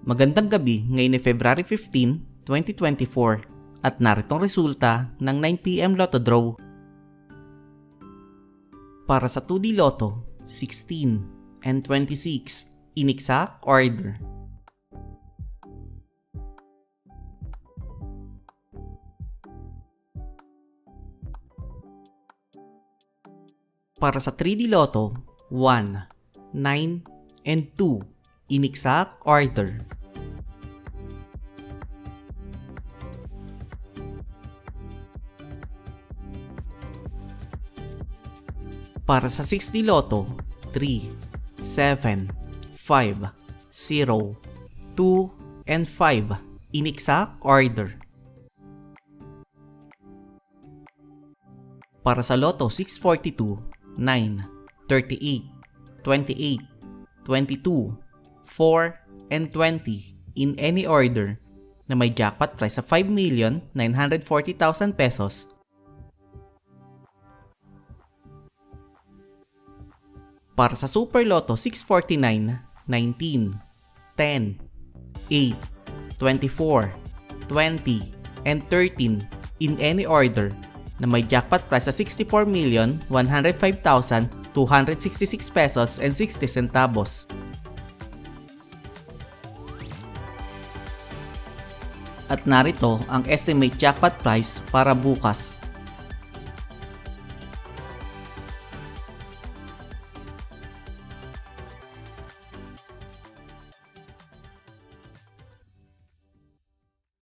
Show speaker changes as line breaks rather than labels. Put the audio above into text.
Magandang gabi ngayon ni February 15, 2024 at naritong resulta ng 9 PM Lotto Draw. Para sa 2D Lotto, 16 and 26 in exact order. Para sa 3D Lotto, 1, 9, and 2 in exact order. Para sa 6D Lotto, 3, 7, 5, 0, 2, and 5 in exact order. Para sa Lotto 642, 9, 38, 28, 22, 4, and 20 in any order na may jackpot price sa 5,940,000 pesos. Para sa Super Lotto 649, 19, 10, 8, 24, 20, and 13 in any order na may jackpot price sa 64,105,266 pesos and 60 centavos. At narito ang estimate jackpot price para bukas,